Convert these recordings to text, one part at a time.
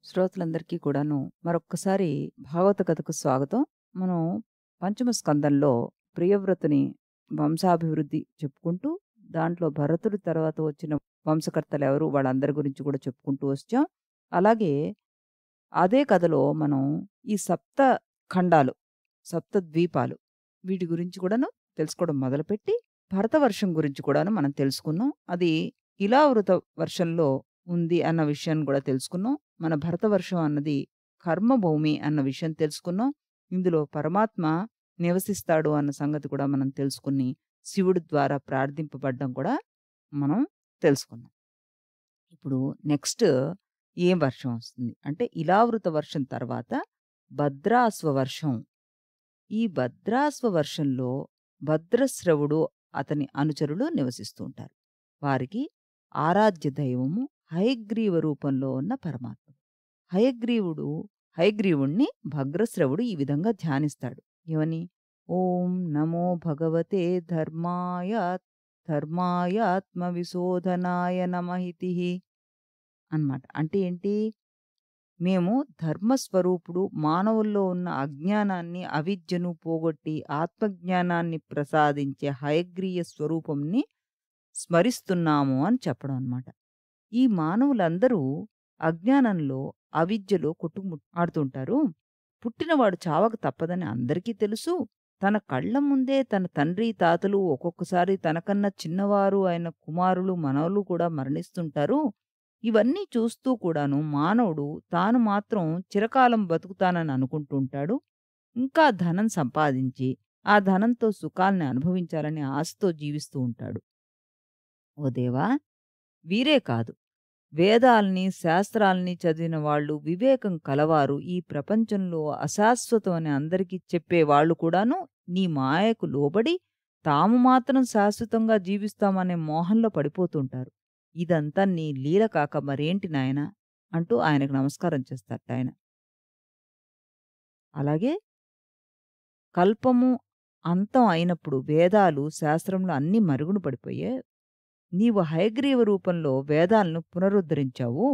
శ్రోతలందరికీ కూడాను మరొక్కసారి భాగవత కథకు స్వాగతం. మనం పంచమ స్కందంలో ప్రియవ్రతుని వంశాభివృద్ధి చెప్పుకుంటూ, దాంట్లో భరతుడి తర్వాత వచ్చిన వంశకర్తలెవరు వాళ్ళందరి గురించి కూడా చెప్పుకుంటూ వచ్చాం. అలాగే అదే కథలో మనం ఈ సప్త ఖండాలు, సప్త ద్వీపాలు వీటి గురించి కూడాను తెలుసుకోవడం మొదలుపెట్టి, భరతవర్షం గురించి కూడాను మనం తెలుసుకున్నాం. అది ఇలావృత వర్షంలో ఉంది అన్న విషయాన్ని కూడా తెలుసుకున్నాం. మన భరతవర్షం అన్నది కర్మభూమి అన్న విషయం తెలుసుకున్నాం. ఇందులో పరమాత్మ నివసిస్తాడు అన్న సంగతి కూడా మనం తెలుసుకుని, శివుడి ద్వారా ప్రార్థింపబడ్డం కూడా మనం తెలుసుకున్నాం. ఇప్పుడు నెక్స్ట్ ఏం వర్షం వస్తుంది అంటే, ఇలావృత వర్షం తర్వాత భద్రాశ్వ వర్షం. ఈ భద్రాశ్వ వర్షంలో భద్రశ్రవుడు, అతని అనుచరులు నివసిస్తూ ఉంటారు. వారికి ఆరాధ్య దైవము హయగ్రీవ రూపంలో ఉన్న పరమాత్మ. హయగ్రీవుడు హయగ్రీవుణ్ణి భద్రశ్రవుడు ఈ విధంగా ధ్యానిస్తాడు. ఏమని? ఓం నమో భగవతే ధర్మాయ ధర్మాయాత్మ విశోధనాయ నమః అన్నమాట. అంటే ఏంటి? మేము ధర్మస్వరూపుడు, మానవుల్లో ఉన్న అజ్ఞానాన్ని, అవిద్యను పోగొట్టి ఆత్మజ్ఞానాన్ని ప్రసాదించే హయగ్రీయ స్వరూపంని స్మరిస్తున్నాము అని చెప్పడం అన్నమాట. ఈ మానవులందరూ అజ్ఞానంలో, అవిద్యలో ఆడుతుంటారు. పుట్టినవాడు చావక తప్పదని అందరికీ తెలుసు. తన కళ్ళ ముందే తన తండ్రి, తాతలు, ఒక్కొక్కసారి తనకన్నా చిన్నవారు అయిన కుమారులు, మనవలు కూడా మరణిస్తుంటారు. ఇవన్నీ చూస్తూ కూడాను మానవుడు తాను మాత్రం చిరకాలం బతుకుతానని అనుకుంటూ ఉంటాడు. ఇంకా ధనం సంపాదించి, ఆ ధనంతో సుఖాల్ని అనుభవించాలని ఆశతో జీవిస్తూ ఉంటాడు. ఓ దేవా! వీరే కాదు, వేదాల్ని, శాస్త్రాల్ని చదివిన వాళ్ళు, వివేకం కలవారు, ఈ ప్రపంచంలో అశాశ్వతం అని అందరికీ చెప్పేవాళ్ళు కూడాను నీ మాయకు లోబడి తాము మాత్రం శాశ్వతంగా జీవిస్తామనే మోహంలో పడిపోతుంటారు. ఇదంతా నీ లీల కాక మరేంటి నాయనా అంటూ ఆయనకు నమస్కారం చేస్తారటాయన. అలాగే కల్పము అంతం అయినప్పుడు వేదాలు, శాస్త్రంలో అన్నీ మరుగున పడిపోయాయి. నీవు హయగ్రీవ రూపంలో వేదాలను పునరుద్ధరించావు.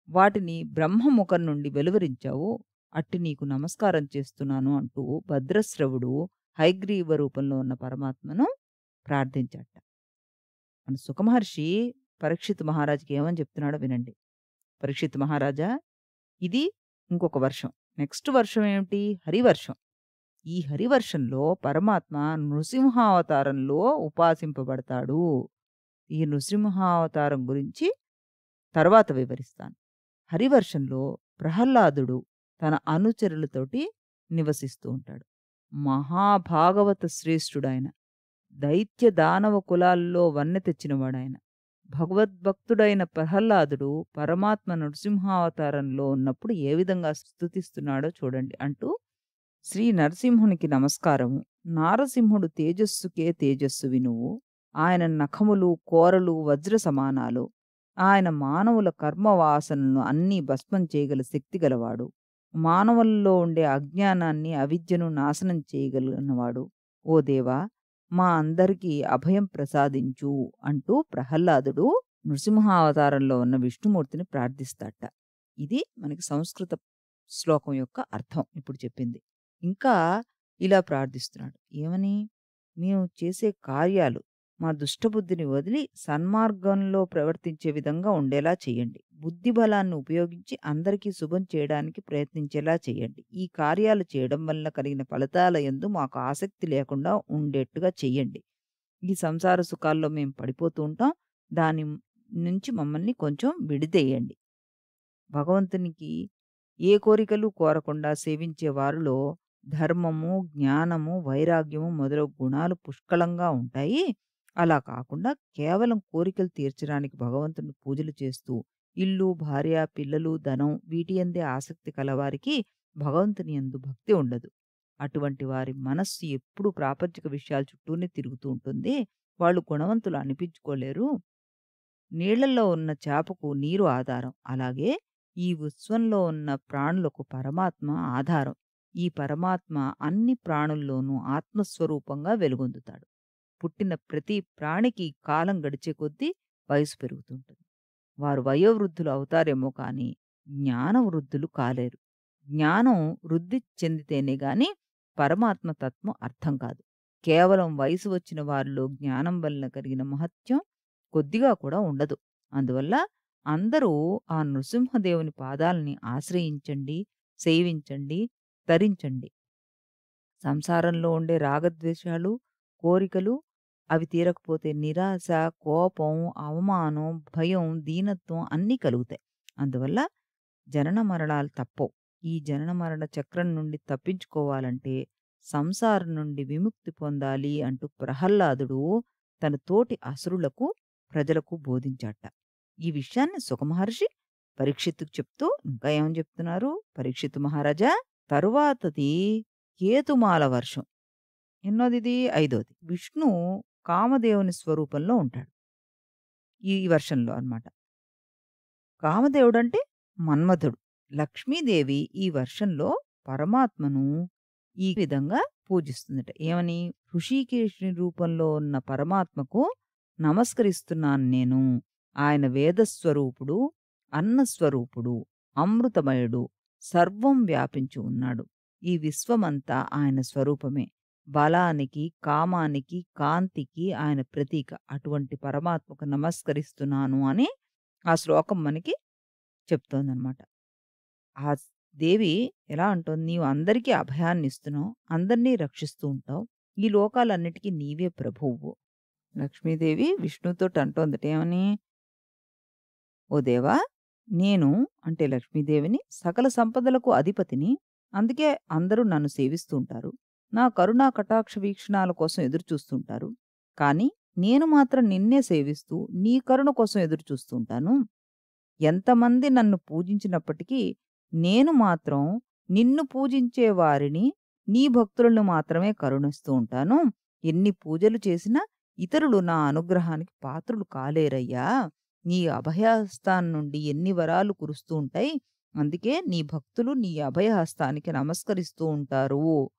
వాటిని బ్రహ్మముఖం నుండి వెలువరించావు. అట్టి నీకు నమస్కారం చేస్తున్నాను అంటూ భద్రశ్రవుడు హయగ్రీవ రూపంలో ఉన్న పరమాత్మను ప్రార్థించాట. మన సుఖమహర్షి పరీక్షిత్ మహారాజుకి ఏమని చెప్తున్నాడో వినండి. పరీక్షిత్ మహారాజా, ఇది ఇంకొక వర్షం. నెక్స్ట్ వర్షం ఏమిటి? హరివర్షం. ఈ హరివర్షంలో పరమాత్మ నృసింహావతారంలో ఉపాసింపబడతాడు. ఈ నృసింహావతారం గురించి తర్వాత వివరిస్తాను. హరివర్షంలో ప్రహ్లాదుడు తన అనుచరులతోటి నివసిస్తూ ఉంటాడు. మహాభాగవత శ్రేష్ఠుడాయన. దైత్య దానవ కులాల్లో వన్నె తెచ్చినవాడాయన. భగవద్భక్తుడైన ప్రహ్లాదుడు పరమాత్మ నృసింహావతారంలో ఉన్నప్పుడు ఏ విధంగా స్తుతిస్తున్నాడో చూడండి అంటూ, శ్రీ నరసింహునికి నమస్కారము. నారసింహుడు తేజస్సుకే తేజస్సు వినువు. ఆయన నఖములు, కోరలు వజ్ర సమానాలు. ఆయన మానవుల కర్మవాసనలను అన్నీ భస్మం చేయగల శక్తి గలవాడు. మానవుల్లో ఉండే అజ్ఞానాన్ని, అవిద్యను నాశనం చేయగలిగినవాడు. ఓ దేవా! మా అందరికీ అభయం ప్రసాదించు అంటూ ప్రహ్లాదుడు నృసింహావతారంలో ఉన్న విష్ణుమూర్తిని ప్రార్థిస్తాట. ఇది మనకి సంస్కృత శ్లోకం యొక్క అర్థం ఇప్పుడు చెప్పింది. ఇంకా ఇలా ప్రార్థిస్తున్నాడు. ఏమని? మేము చేసే కార్యాలు మా దుష్టబుద్ధిని వదిలి సన్మార్గంలో ప్రవర్తించే విధంగా ఉండేలా చేయండి. బుద్ధి బలాన్ని ఉపయోగించి అందరికీ శుభం చేయడానికి ప్రయత్నించేలా చేయండి. ఈ కార్యాలు చేయడం వల్ల కలిగిన ఫలితాల యందు మాకు ఆసక్తి లేకుండా ఉండేట్టుగా చెయ్యండి. ఈ సంసార సుఖాల్లో మేము పడిపోతూ ఉంటాం. దాని నుంచి మమ్మల్ని కొంచెం విడిదేయండి. భగవంతునికి ఏ కోరికలు కోరకుండా సేవించే వారిలో ధర్మము, జ్ఞానము, వైరాగ్యము మొదలగు గుణాలు పుష్కలంగా ఉంటాయి. అలా కాకుండా కేవలం కోరికలు తీర్చడానికి భగవంతుని పూజలు చేస్తూ ఇల్లు, భార్య, పిల్లలు, ధనం వీటి యందే ఆసక్తి కలవారికి భగవంతుని యందు భక్తి ఉండదు. అటువంటి వారి మనస్సు ఎప్పుడూ ప్రాపంచిక విషయాల చుట్టూనే తిరుగుతూ ఉంటుంది. వాళ్ళు గుణవంతులు అనిపించుకోలేరు. నీళ్లలో ఉన్న చేపకు నీరు ఆధారం. అలాగే ఈ విశ్వంలో ఉన్న ప్రాణులకు పరమాత్మ ఆధారం. ఈ పరమాత్మ అన్ని ప్రాణుల్లోనూ ఆత్మస్వరూపంగా వెలుగొందుతాడు. పుట్టిన ప్రతి ప్రాణికి కాలం గడిచే కొద్దీ వయసు పెరుగుతుంటుంది. వారు వయోవృద్ధులు అవుతారేమో కానీ జ్ఞానవృద్ధులు కాలేరు. జ్ఞానం వృద్ధి చెందితేనే గాని పరమాత్మ తత్వం అర్థం కాదు. కేవలం వయసు వచ్చిన వారిలో జ్ఞానం వలన కలిగిన మహత్యం కొద్దిగా కూడా ఉండదు. అందువల్ల అందరూ ఆ నృసింహదేవుని పాదాల్ని ఆశ్రయించండి, సేవించండి, తరించండి. సంసారంలో ఉండే రాగద్వేషాలు, కోరికలు అవి తీరకపోతే నిరాశ, కోపం, అవమానం, భయం, దీనత్వం అన్నీ కలుగుతాయి. అందువల్ల జనన మరణాలు తప్పవు. ఈ జనన మరణ చక్రం నుండి తప్పించుకోవాలంటే సంసారం నుండి విముక్తి పొందాలి అంటూ ప్రహ్లాదుడు తన తోటి అసురులకు, ప్రజలకు బోధించాట. ఈ విషయాన్ని సుఖమహర్షి పరీక్షిత్తుకు చెప్తూ ఇంకా ఏమని చెప్తున్నారు? పరీక్షిత్తు మహారాజా, తరువాతది కేతుమాల వర్షం. ఎన్నోదిది? ఐదోది. విష్ణు కామదేవుని స్వరూపంలో ఉంటాడు. ఈ వర్షంలో అన్నమాట. కామదేవుడంటే మన్మథుడు. లక్ష్మీదేవి ఈ వర్షంలో పరమాత్మను ఈ విధంగా పూజిస్తుందట. ఏమని? హృషీకేశుని రూపంలో ఉన్న పరమాత్మకు నమస్కరిస్తున్నాను నేను. ఆయన వేదస్వరూపుడు, అన్నస్వరూపుడు, అమృతమయుడు, సర్వం వ్యాపించి ఉన్నాడు. ఈ విశ్వమంతా ఆయన స్వరూపమే. బలానికి, కామానికి, కాంతికి ఆయన ప్రతీక. అటువంటి పరమాత్మకు నమస్కరిస్తున్నాను అని ఆ శ్లోకం మనకి చెప్తోందనమాట. ఆ దేవి ఎలా అంటోంది? నీవు అందరికీ అభయాన్నిస్తున్నావు, అందరినీ రక్షిస్తూ ఉంటావు. ఈ లోకాలన్నిటికీ నీవే ప్రభువు. లక్ష్మీదేవి విష్ణుతోటి అంటోందట ఏమని? ఓ దేవా! నేను అంటే లక్ష్మీదేవిని సకల సంపదలకు అధిపతిని. అందుకే అందరూ నన్ను సేవిస్తూ ఉంటారు. నా కరుణా కటాక్ష వీక్షణాల కోసం ఎదురుచూస్తుంటారు. కానీ నేను మాత్రం నిన్నే సేవిస్తూ నీ కరుణ కోసం ఎదురుచూస్తూ ఉంటాను. ఎంతమంది నన్ను పూజించినప్పటికీ నేను మాత్రం నిన్ను పూజించే వారిని, నీ భక్తులను మాత్రమే కరుణిస్తూ ఉంటాను. ఎన్ని పూజలు చేసినా ఇతరులు నా అనుగ్రహానికి పాత్రులు కాలేరయ్యా. నీ అభయహస్తాన్ నుండి ఎన్ని వరాలు కురుస్తూ ఉంటాయి. అందుకే నీ భక్తులు నీ అభయహస్తానికి నమస్కరిస్తూ ఉంటారు.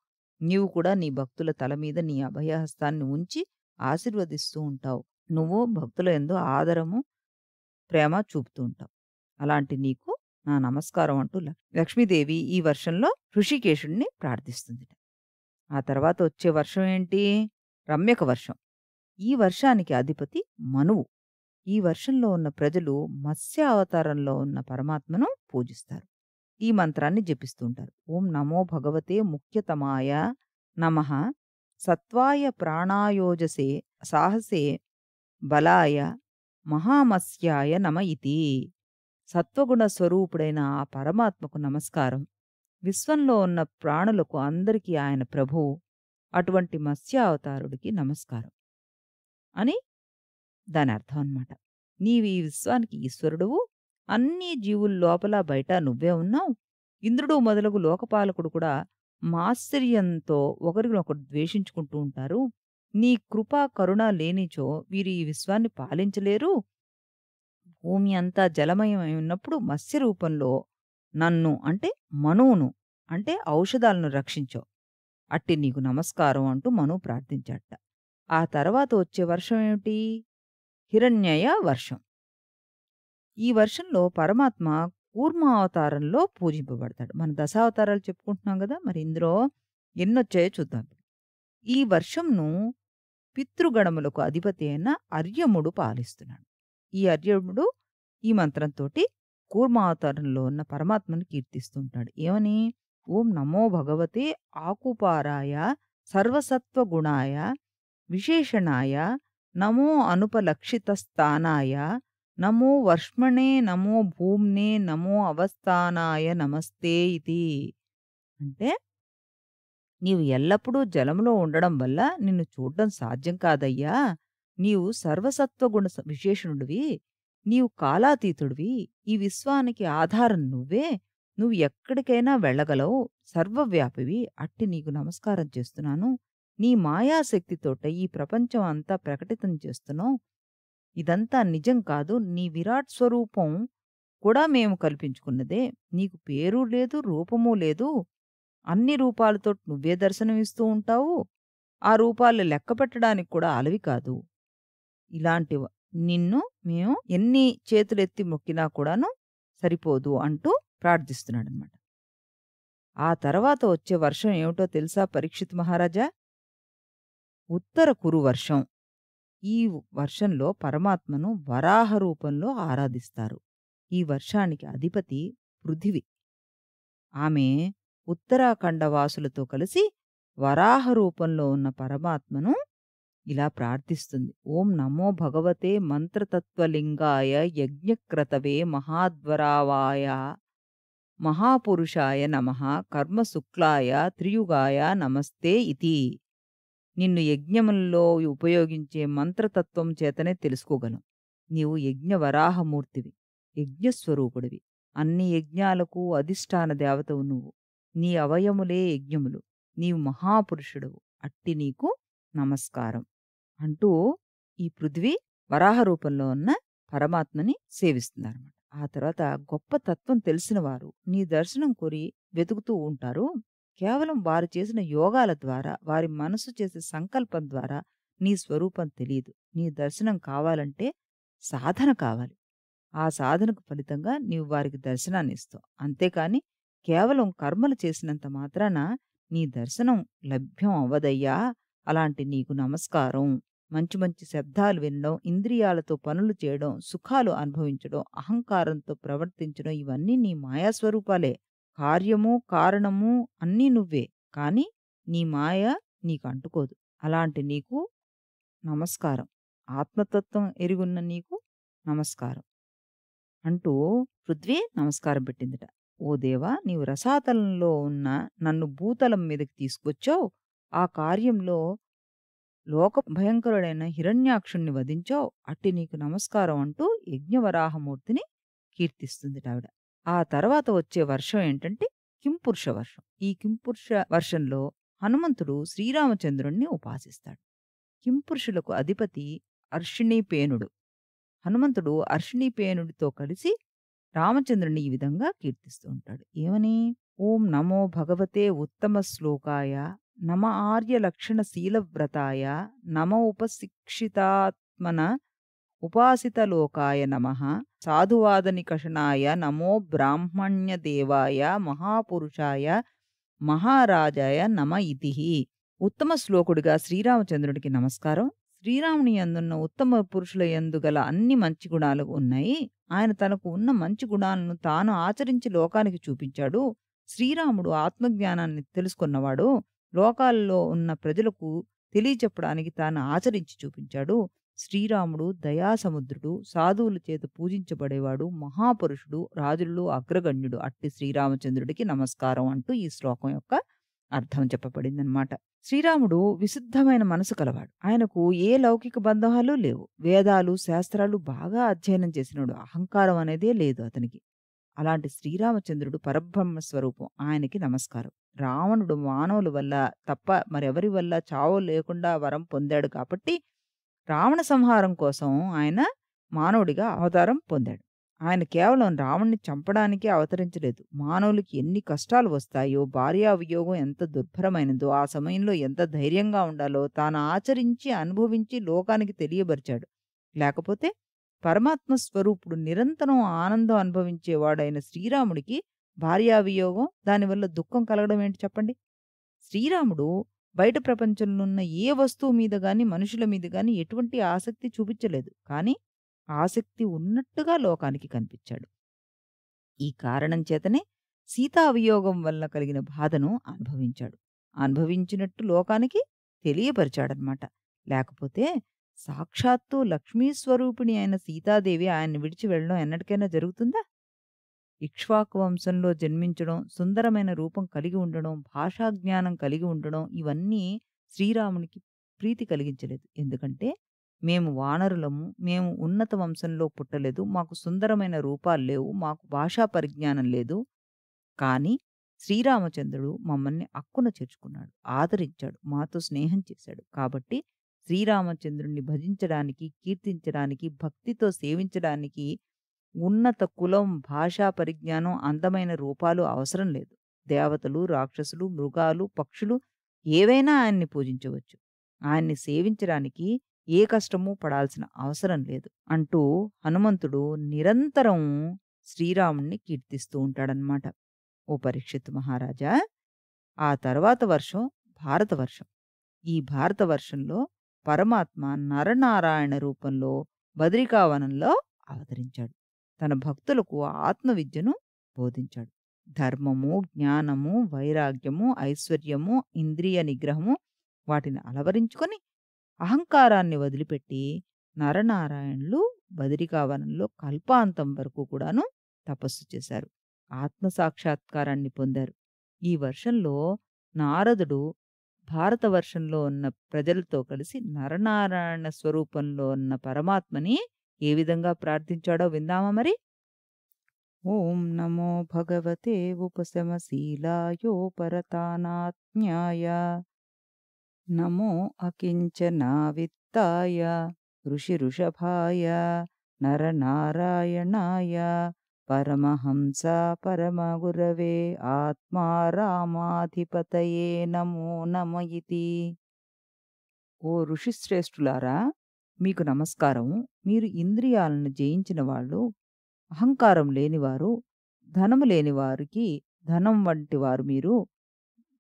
నీవు కూడా నీ భక్తుల తల మీద నీ అభయహస్తాన్ని ఉంచి ఆశీర్వదిస్తూ ఉంటావు. నువ్వు భక్తుల యందు ఆదరము, ప్రేమ చూపుతూ ఉంటావు. అలాంటి నీకు నా నమస్కారం అంటూ లక్ష్మీదేవి ఈ వర్షంలో హృషికేశుడిని ప్రార్థిస్తుందిట. ఆ తర్వాత వచ్చే వర్షం ఏంటి? రమ్యక వర్షం. ఈ వర్షానికి అధిపతి మనువు. ఈ వర్షంలో ఉన్న ప్రజలు మత్స్య అవతారంలో ఉన్న పరమాత్మను పూజిస్తారు. ఈ మంత్రాన్ని జపిస్తూ ఉంటారు. ఓం నమో భగవతే ముఖ్యతమాయ నమః సత్వాయ ప్రాణాయోజసే సాహసే బలాయ మహామత్స్యాయ నమ ఇతి. సత్వగుణ స్వరూపుడైన ఆ పరమాత్మకు నమస్కారం. విశ్వంలో ఉన్న ప్రాణులకు అందరికీ ఆయన ప్రభువు. అటువంటి మత్స్యావతారుడికి నమస్కారం అని దాని అర్థం అన్నమాట. నీవు ఈ విశ్వానికి ఈశ్వరుడువు. అన్ని జీవుల లోపల బయట నువ్వే ఉన్నావు. ఇంద్రుడు మొదలగు లోకపాలకుడు కూడా మాత్సర్యంతో ఒకరినొకరు ద్వేషించుకుంటూ ఉంటారు. నీ కృపా కరుణ లేనిచో వీరు ఈ విశ్వాన్ని పాలించలేరు. భూమి అంతా జలమయమై ఉన్నప్పుడు మత్స్య రూపంలో నన్ను అంటే మనువును అంటే ఔషధాలను రక్షించావు. అట్టి నీకు నమస్కారం అంటూ మనువు ప్రార్థించాడట. ఆ తర్వాత వచ్చే వర్షం ఏమిటి? హిరణ్యయ వర్షం. ఈ వర్షంలో పరమాత్మ కూర్మ అవతారంలో పూజింపబడతాడు. మన దశావతారాలు చెప్పుకుంటున్నాం కదా, మరి ఇందులో ఎన్నొచ్చాయో చూద్దాం. ఈ వర్షంను పితృగణములకు అధిపతి అయిన అర్యముడు పాలిస్తున్నాడు. ఈ అర్యముడు ఈ మంత్రంతోటి కూర్మావతారంలో ఉన్న పరమాత్మను కీర్తిస్తుంటాడు. ఏమని? ఓం నమో భగవతే ఆకుపారాయ సర్వసత్వగుణాయ విశేషణాయ నమో అనుపలక్షితస్థానాయ నమో వర్ష్మణే నమో భూమ్నే నమో అవస్థానాయ నమస్తే ఇతి. అంటే నీవు ఎల్లప్పుడూ జలములో ఉండడం వల్ల నిన్ను చూడ్డం సాధ్యం కాదయ్యా. నీవు సర్వసత్వగుణ విశేషణుడివి. నీవు కాలాతీతుడివి. ఈ విశ్వానికి ఆధారం నువ్వే. నువ్వు ఎక్కడికైనా వెళ్ళగలవు. సర్వవ్యాపివి. అట్టి నీకు నమస్కారం చేస్తున్నాను. నీ మాయాశక్తితోట ఈ ప్రపంచం అంతా ప్రకటితం చేస్తున్నావు. ఇదంతా నిజం కాదు. నీ విరాట్ స్వరూపం కూడా మేము కల్పించుకున్నదే. నీకు పేరు లేదు, రూపమూ లేదు. అన్ని రూపాలతో నువ్వే దర్శనమిస్తూ ఉంటావు. ఆ రూపాలు లెక్క పెట్టడానికి కూడా అలవి కాదు. ఇలాంటి నిన్ను మేము ఎన్ని చేతులెత్తి మొక్కినా కూడాను సరిపోదు అంటూ ప్రార్థిస్తున్నాడనమాట. ఆ తర్వాత వచ్చే వర్షం ఏమిటో తెలుసా పరీక్షిత్ మహారాజా? ఉత్తర కురు వర్షం. ఈ వర్షంలో పరమాత్మను వరాహ రూపంలో ఆరాధిస్తారు. ఈ వర్షానికి అధిపతి పృథివి. ఆమె ఉత్తరాఖండ వాసులతో కలిసి వరాహ రూపంలో ఉన్న పరమాత్మను ఇలా ప్రార్థిస్తుంది. ఓం నమో భగవతే మంత్రతత్వలింగాయ యజ్ఞక్రతవే మహాద్వరావాయ మహాపురుషాయ నమః కర్మశుక్లాయ త్రియుగాయ నమస్తే ఇతి. నిన్ను యజ్ఞముల్లో ఉపయోగించే మంత్రతత్వం చేతనే తెలుసుకోగలం. నీవు యజ్ఞ వరాహమూర్తివి, యజ్ఞస్వరూపుడివి. అన్ని యజ్ఞాలకు అధిష్టాన దేవతవు నువ్వు. నీ అవయములే యజ్ఞములు. నీవు మహాపురుషుడవు. అట్టి నీకు నమస్కారం అంటూ ఈ పృథ్వీ వరాహ రూపంలో ఉన్న పరమాత్మని సేవిస్తున్నారన్నమాట. ఆ తర్వాత గొప్ప తత్వం తెలిసిన వారు నీ దర్శనం కోరి వెతుకుతూ ఉంటారు. కేవలం వారు చేసిన యోగాల ద్వారా, వారి మనసు చేసే సంకల్పం ద్వారా నీ స్వరూపం తెలియదు. నీ దర్శనం కావాలంటే సాధన కావాలి. ఆ సాధనకు ఫలితంగా నీవు వారికి దర్శనాన్ని ఇస్తావు. అంతేకాని కేవలం కర్మలు చేసినంత మాత్రాన నీ దర్శనం లభ్యం అవ్వదయ్యా. అలాంటి నీకు నమస్కారం. మంచి మంచి శబ్దాలు వినడం, ఇంద్రియాలతో పనులు చేయడం, సుఖాలు అనుభవించడం, అహంకారంతో ప్రవర్తించడం ఇవన్నీ నీ మాయాస్వరూపాలే. కార్యము, కారణము అన్నీ నువ్వే. కాని నీ మాయ నీకు అంటుకోదు. అలాంటి నీకు నమస్కారం. ఆత్మతత్వం ఎరుగున్న నీకు నమస్కారం అంటూ పృథ్వీ నమస్కారం పెట్టిందిట. ఓ దేవా! నీవు రసాతలంలో ఉన్న నన్ను భూతలం మీదకి తీసుకొచ్చావు. ఆ కార్యంలో లోక భయంకరుడైన హిరణ్యాక్షుణ్ణి వధించావు. అట్టి నీకు నమస్కారం అంటూ యజ్ఞవరాహమూర్తిని కీర్తిస్తుందిటావిడ. ఆ తర్వాత వచ్చే వర్షం ఏంటంటే కింపురుష వర్షం. ఈ కింపురుష వర్షంలో హనుమంతుడు శ్రీరామచంద్రుణ్ణి ఉపాసిస్తాడు. కింపురుషులకు అధిపతి అర్షిణీపేనుడు. హనుమంతుడు అర్షిణీపేనుడితో కలిసి రామచంద్రుని ఈ విధంగా కీర్తిస్తూ ఉంటాడు. ఏమని? ఓం నమో భగవతే ఉత్తమ శ్లోకాయ నమ ఆర్య లక్షణ శీలవ్రతాయ నమ ఉపశిక్షితాత్మన ఉపాసితలోకాయ నమః సాధువాదనికషణాయ నమో బ్రాహ్మణ్య దేవాయ మహాపురుషాయ మహారాజాయ నమ ఇతిహి. ఉత్తమ శ్లోకుడిగా శ్రీరామచంద్రుడికి నమస్కారం. శ్రీరాముని యందున్న ఉత్తమ పురుషుల యందు గల అన్ని మంచి గుణాలు ఉన్నాయి. ఆయన తనకు ఉన్న మంచి గుణాలను తాను ఆచరించి లోకానికి చూపించాడు. శ్రీరాముడు ఆత్మజ్ఞానాన్ని తెలుసుకున్నవాడు. లోకాల్లో ఉన్న ప్రజలకు తెలియచెప్పడానికి తాను ఆచరించి చూపించాడు. శ్రీరాముడు దయాసముద్రుడు, సాధువుల చేత పూజించబడేవాడు, మహాపురుషుడు, రాజుల్లో అగ్రగణ్యుడు. అట్టి శ్రీరామచంద్రుడికి నమస్కారం అంటూ ఈ శ్లోకం యొక్క అర్థం చెప్పబడిందనమాట. శ్రీరాముడు విశుద్ధమైన మనసు కలవాడు. ఆయనకు ఏ లౌకిక బంధాలు లేవు. వేదాలు, శాస్త్రాలు బాగా అధ్యయనం చేసినాడు. అహంకారం అనేదే లేదు అతనికి. అలాంటి శ్రీరామచంద్రుడు పరబ్రహ్మ స్వరూపం. ఆయనకి నమస్కారం. రావణుడు మానవుల వల్ల తప్ప మరెవరి వల్ల చావు లేకుండా వరం పొందాడు కాబట్టి రావణ సంహారం కోసం ఆయన మానవుడిగా అవతారం పొందాడు. ఆయన కేవలం రావణ్ణి చంపడానికే అవతరించలేదు. మానవులకి ఎన్ని కష్టాలు వస్తాయో, భార్యా వియోగం ఎంత దుర్భరమైనదో, ఆ సమయంలో ఎంత ధైర్యంగా ఉండాలో తాను ఆచరించి, అనుభవించి లోకానికి తెలియబరిచాడు. లేకపోతే పరమాత్మ స్వరూపుడు నిరంతరం ఆనందం అనుభవించేవాడైన శ్రీరాముడికి భార్యా వియోగం, దానివల్ల దుఃఖం కలగడం ఏంటి చెప్పండి? శ్రీరాముడు బయట ప్రపంచంలో ఉన్న ఏ వస్తువు మీద గాని, మనుషుల మీద గాని ఎటువంటి ఆసక్తి చూపించలేదు. కానీ ఆసక్తి ఉన్నట్టుగా లోకానికి కనిపించాడు. ఈ కారణం చేతనే సీతావియోగం వల్ల కలిగిన బాధను అనుభవించాడు. అనుభవించినట్టు లోకానికి తెలియపరిచాడనమాట. లేకపోతే సాక్షాత్తు లక్ష్మీ స్వరూపిణి అయిన సీతాదేవి ఆయన్ని విడిచి వెళ్ళడం ఎన్నటికైనా జరుగుతుందా? ఇక్ష్వాకు వంశంలో జన్మించడం, సుందరమైన రూపం కలిగి ఉండడం, భాషా జ్ఞానం కలిగి ఉండడం ఇవన్నీ శ్రీరామునికి ప్రీతి కలిగించలేదు. ఎందుకంటే మేము వానరులము, మేము ఉన్నత వంశంలో పుట్టలేదు, మాకు సుందరమైన రూపాలు లేవు, మాకు భాషా పరిజ్ఞానం లేదు. కానీ శ్రీరామచంద్రుడు మమ్మల్ని అక్కున చేర్చుకున్నాడు, ఆదరించాడు, మాతో స్నేహం చేశాడు. కాబట్టి శ్రీరామచంద్రుణ్ణి భజించడానికి, కీర్తించడానికి, భక్తితో సేవించడానికి ఉన్నత కులం, భాషా పరిజ్ఞానం, అందమైన రూపాలు అవసరం లేదు. దేవతలు, రాక్షసులు, మృగాలు, పక్షులు ఏవైనా ఆయన్ని పూజించవచ్చు. ఆయన్ని సేవించడానికి ఏ కష్టమూ పడాల్సిన అవసరం లేదు అంటూ హనుమంతుడు నిరంతరం శ్రీరాముడిని కీర్తిస్తూ ఉంటాడనమాట. ఓ పరీక్షిత్ మహారాజా, ఆ తర్వాత వర్షం భారతవర్షం. ఈ భారతవర్షంలో పరమాత్మ నరనారాయణ రూపంలో బదరికావనంలో అవతరించాడు. తన భక్తులకు ఆత్మవిద్యను బోధించాడు. ధర్మము, జ్ఞానము, వైరాగ్యము, ఐశ్వర్యము, ఇంద్రియ నిగ్రహము వాటిని అలవరించుకొని అహంకారాన్ని వదిలిపెట్టి నరనారాయణులు బదరికావనంలో కల్పాంతం వరకు కూడాను తపస్సు చేశారు. ఆత్మ సాక్షాత్కారాన్ని పొందారు. ఈ వర్షంలో నారదుడు భారతవర్షంలో ఉన్న ప్రజలతో కలిసి నరనారాయణ స్వరూపంలో ఉన్న పరమాత్మని ఏ విధంగా ప్రార్థించాడో విందామా మరి? ఓం నమో భగవతే ఉపశమశీలాయో పరతానాత్మ్యాయ నమో అకించనావిత్తాయ ఋషిఋషభాయ నరనారాయణాయ పరమహంస పరమగురవే ఆత్మారామాధిపతయే నమో నమ ఇతి. ఓ ఋషిశ్రేష్ఠులారా, మీకు నమస్కారం. మీరు ఇంద్రియాలను జయించిన వాళ్ళు, అహంకారం లేనివారు, ధనము లేనివారికి ధనం వంటి వారు మీరు.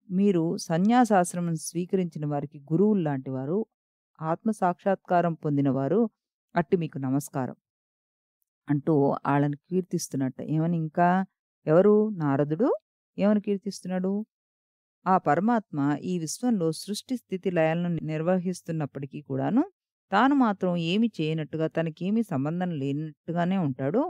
మీరు సన్యాసాశ్రమం స్వీకరించిన వారికి గురువుల్లాంటి వారు, ఆత్మ సాక్షాత్కారం పొందినవారు. అట్టి మీకు నమస్కారం అంటూ ఆళ్ళని కీర్తిస్తున్నట్ట. ఏమని ఇంకా? ఎవరు? నారదుడు ఏమని కీర్తిస్తున్నాడు? ఆ పరమాత్మ ఈ విశ్వంలో సృష్టి స్థితి లయాలను నిర్వహిస్తున్నప్పటికీ కూడాను తాను మాత్రం ఏమి చేయనట్టుగా, తనకేమీ సంబంధం లేనట్టుగానే ఉంటాడు.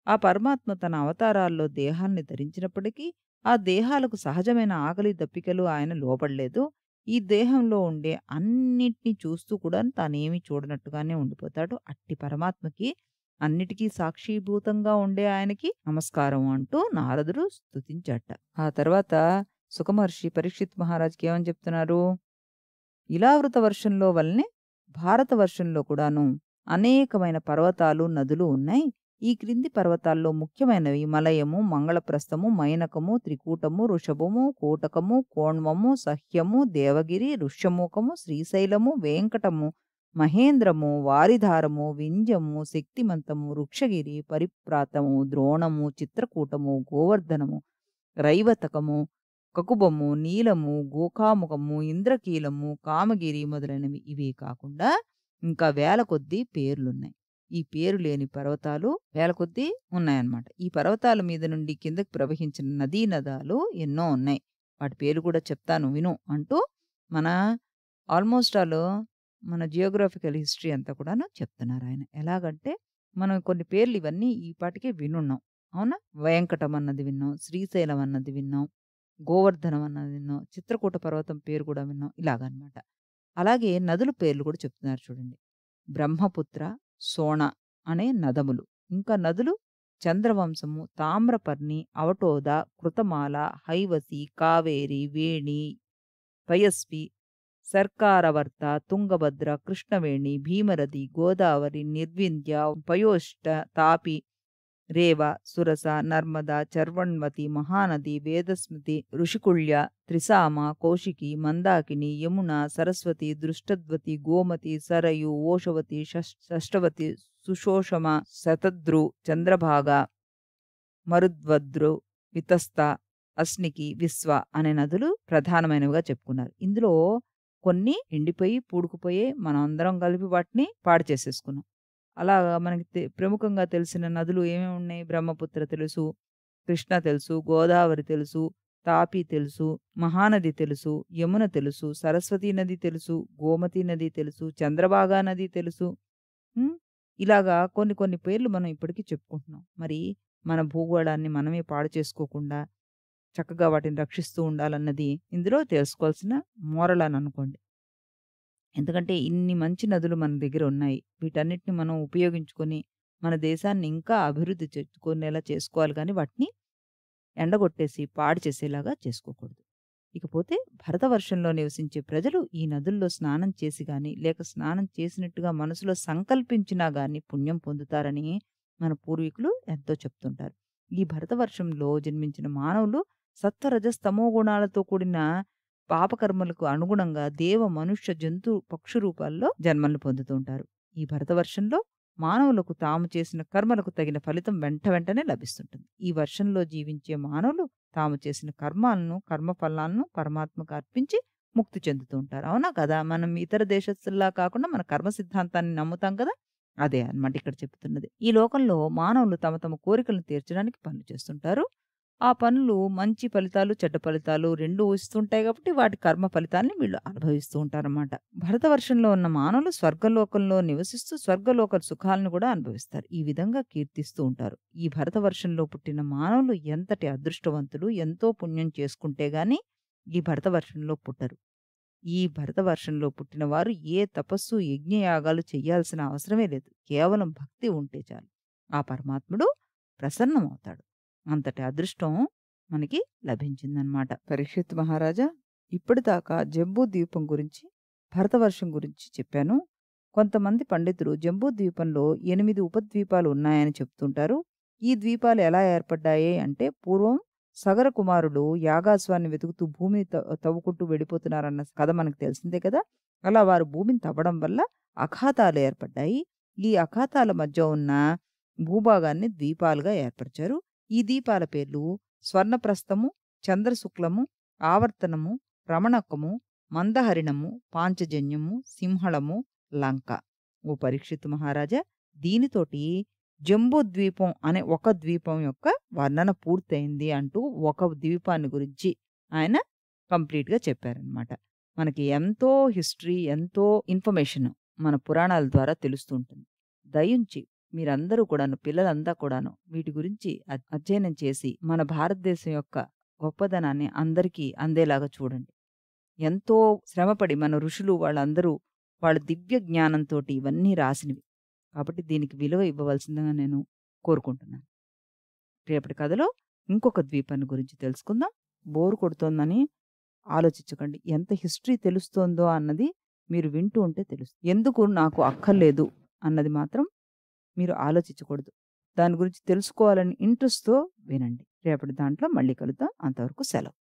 ఆ పరమాత్మ తన అవతారాల్లో దేహాల్ని ధరించినప్పటికీ ఆ దేహాలకు సహజమైన ఆకలి దప్పికలు ఆయన లోబడలేదు. ఈ దేహంలో ఉండే అన్నిటినీ చూస్తూ కూడా తానేమీ చూడనట్టుగానే ఉండిపోతాడు. అట్టి పరమాత్మకి, అన్నిటికీ సాక్షీభూతంగా ఉండే ఆయనకి నమస్కారం అంటూ నారదుడు స్తుతించట. ఆ తర్వాత సుఖమహర్షి పరీక్షిత్ మహారాజ్కి ఏమని చెప్తున్నారు? ఇలావృత వర్షంలో వల్లనే భారత వర్షంలో కూడాను అనేకమైన పర్వతాలు, నదులు ఉన్నాయి. ఈ క్రింది పర్వతాల్లో ముఖ్యమైనవి మలయము, మంగళప్రస్థము, మైనకము, త్రికూటము, వృషభము, కోటకము, కోణ్వము, సహ్యము, దేవగిరి, ఋష్యమూకము, శ్రీశైలము, వెంకటము, మహేంద్రము, వారిధారము, వింజము, శక్తిమంతము, వృక్షగిరి, పరిప్రాతము, ద్రోణము, చిత్రకూటము, గోవర్ధనము, రైవతకము, కకుబము, నీలము, గోకాముఖము, ఇంద్రకీలము, కామగిరి మొదలైనవి. ఇవే కాకుండా ఇంకా వేల కొద్దీ పేర్లున్నాయి. ఈ పేరు లేని పర్వతాలు వేల కొద్దీ ఉన్నాయన్నమాట. ఈ పర్వతాల మీద నుండి కిందకి ప్రవహించిన నదీ నదాలు ఎన్నో ఉన్నాయి. వాటి పేర్లు కూడా చెప్తాను విను అంటూ మన ఆల్మోస్ట్ మన జియోగ్రాఫికల్ హిస్టరీ అంతా కూడాను చెప్తున్నారు ఆయన. ఎలాగంటే మనం కొన్ని పేర్లు ఇవన్నీ ఈ పాటికే వినున్నాం. అవునా? వెంకటం అన్నది విన్నాం, శ్రీశైలం అన్నది విన్నాం, గోవర్ధనం అన్నది విన్నాం, చిత్రకూట పర్వతం పేరు కూడా విన్నాం. ఇలాగనమాట. అలాగే నదుల పేర్లు కూడా చెప్తున్నారు చూడండి. బ్రహ్మపుత్ర, సోణ అనే నదములు. ఇంకా నదులు చంద్రవంశము, తామ్రపర్ణి, అవటోద, కృతమాల, హైవసి, కావేరి, వేణి, పయస్వి, సర్కారవర్త, తుంగభద్ర, కృష్ణవేణి, భీమరథి, గోదావరి, నిర్వింధ్య, పయోష్ట, తాపి, రేవ, సురస, నర్మద, చర్వణ్వతి, మహానది, వేదస్మృతి, ఋషికుళ్య, త్రిసామ, కౌశికి, మందాకిని, యమున, సరస్వతి, దృష్టద్వతి, గోమతి, సరయు, ఓషవతి, షష్టవతి, సుషోషమ, శతద్రు, చంద్రభాగ, మరుద్వద్రు, వితస్త, అస్నికి, విశ్వ అనే నదులు ప్రధానమైనవిగా చెప్పుకున్నారు. ఇందులో కొన్ని ఎండిపోయి పూడుకుపోయి మనం అందరం కలిపి వాటిని పాడు చేసేసుకున్నాం. అలాగా మనకి ప్రముఖంగా తెలిసిన నదులు ఏమేమి ఉన్నాయి? బ్రహ్మపుత్ర తెలుసు, కృష్ణ తెలుసు, గోదావరి తెలుసు, తాపి తెలుసు, మహానది తెలుసు, యమున తెలుసు, సరస్వతీ నది తెలుసు, గోమతి నది తెలుసు, చంద్రభాగా నది తెలుసు. ఇలాగా కొన్ని కొన్ని పేర్లు మనం ఇప్పటికీ చెప్పుకుంటున్నాం. మరి మన భూగోళాన్ని మనమే పాడు చేసుకోకుండా చక్కగా వాటిని రక్షిస్తూ ఉండాలన్నది ఇందులో తెలుసుకోవాల్సిన మోరల్ అని అనుకోండి. ఎందుకంటే ఇన్ని మంచి నదులు మన దగ్గర ఉన్నాయి. వీటన్నిటిని మనం ఉపయోగించుకొని మన దేశాన్ని ఇంకా అభివృద్ధి చేసుకునేలా చేసుకోవాలి కానీ వాటిని ఎండగొట్టేసి పాడు చేసేలాగా చేసుకోకూడదు. ఇకపోతే భరతవర్షంలో నివసించే ప్రజలు ఈ నదుల్లో స్నానం చేసి గాని లేక స్నానం చేసినట్టుగా మనసులో సంకల్పించినా గాని పుణ్యం పొందుతారని మన పూర్వీకులు ఎంతో చెప్తుంటారు. ఈ భరతవర్షంలో జన్మించిన మానవులు సత్వరజస్తమో గుణాలతో కూడిన పాపకర్మలకు అనుగుణంగా దేవ, మనుష్య, జంతు, పక్షు రూపాల్లో జన్మలను పొందుతూ ఉంటారు. ఈ భరతవర్షంలో మానవులకు తాము చేసిన కర్మలకు తగిన ఫలితం వెంటనే లభిస్తుంటుంది. ఈ వర్షంలో జీవించే మానవులు తాము చేసిన కర్మాలను, కర్మఫలాలను పరమాత్మకు అర్పించి ముక్తి చెందుతూ ఉంటారు. అవునా కదా! మనం ఇతర దేశస్తుల్లా కాకుండా మన కర్మ సిద్ధాంతాన్ని నమ్ముతాం కదా! అదే అన్నమాట ఇక్కడ చెప్తున్నది. ఈ లోకంలో మానవులు తమ తమ కోరికలను తీర్చడానికి పనులు చేస్తుంటారు. ఆ పనులు మంచి ఫలితాలు, చెడ్డ ఫలితాలు 2 ఇస్తుంటాయి కాబట్టి వాటి కర్మ ఫలితాల్ని వీళ్ళు అనుభవిస్తూ ఉంటారన్నమాట. భరతవర్షంలో ఉన్న మానవులు స్వర్గలోకంలో నివసిస్తూ స్వర్గలోక సుఖాలను కూడా అనుభవిస్తారు. ఈ విధంగా కీర్తిస్తూ ఉంటారు. ఈ భరతవర్షంలో పుట్టిన మానవులు ఎంతటి అదృష్టవంతులు, ఎంతో పుణ్యం చేసుకుంటే గాని ఈ భరతవర్షంలో పుట్టరు. ఈ భరతవర్షంలో పుట్టిన వారు ఏ తపస్సు, యజ్ఞయాగాలు చెయ్యాల్సిన అవసరమే లేదు. కేవలం భక్తి ఉంటే చాలు. ఆ పరమాత్ముడు ప్రసన్నమవుతాడు. అంతటి అదృష్టం మనకి లభించిందనమాట. పరీక్షిత్ మహారాజా, ఇప్పటిదాకా జంబూ ద్వీపం గురించి, భరతవర్షం గురించి చెప్పాను. కొంతమంది పండితులు జంబూ ద్వీపంలో 8 ఉపద్వీపాలు ఉన్నాయని చెప్తుంటారు. ఈ ద్వీపాలు ఎలా ఏర్పడ్డాయి అంటే పూర్వం సగర కుమారుడు యాగాశ్వాన్ని వెతుకుతూ భూమిని తవ్వుకుంటూ వెళ్ళిపోతున్నారన్న కథ మనకు తెలిసిందే కదా! అలా వారు భూమిని తవ్వడం వల్ల అఖాతాలు ఏర్పడ్డాయి. ఈ అఖాతాల మధ్య ఉన్న భూభాగాన్ని ద్వీపాలుగా ఏర్పరిచారు. ఈ ద్వీపాల పేర్లు స్వర్ణప్రస్థము, చంద్రశుక్లము, ఆవర్తనము, రమణకము, మందహరిణము, పాంచజన్యము, సింహళము, లంక. ఓ పరీక్షిత్ మహారాజా, దీనితోటి జంబూద్వీపం అనే ఒక ద్వీపం యొక్క వర్ణన పూర్తయింది అంటూ ఒక ద్వీపాన్ని గురించి ఆయన కంప్లీట్‌గా చెప్పారనమాట. మనకి ఎంతో హిస్టరీ, ఎంతో ఇన్ఫర్మేషన్ మన పురాణాల ద్వారా తెలుస్తూ ఉంటుంది. దయుంచి మీరందరూ కూడాను, పిల్లలంతా కూడాను వీటి గురించి అధ్యయనం చేసి మన భారతదేశం యొక్క గొప్పదనాన్ని అందరికీ అందేలాగా చూడండి. ఎంతో శ్రమపడి మన ఋషులు వాళ్ళందరూ వాళ్ళ దివ్య జ్ఞానంతోటి ఇవన్నీ రాసినవి. కాబట్టి దీనికి విలువ ఇవ్వవలసిందిగా నేను కోరుకుంటున్నాను. రేపటి కథలో ఇంకొక ద్వీపాన్ని గురించి తెలుసుకుందాం. బోర్ కొడుతోందని ఆలోచించకండి. ఎంత హిస్టరీ తెలుస్తోందో అన్నది మీరు వింటూ ఉంటే తెలుస్తుంది. ఎందుకు నాకు అక్కర్లేదు అన్నది మాత్రం మీరు ఆలోచించకూడదు. దాని గురించి తెలుసుకోవాలని ఇంట్రెస్ట్‌తో వినండి. రేపటి దాంట్లో మళ్ళీ కలుద్దాం. అంతవరకు సెలవు.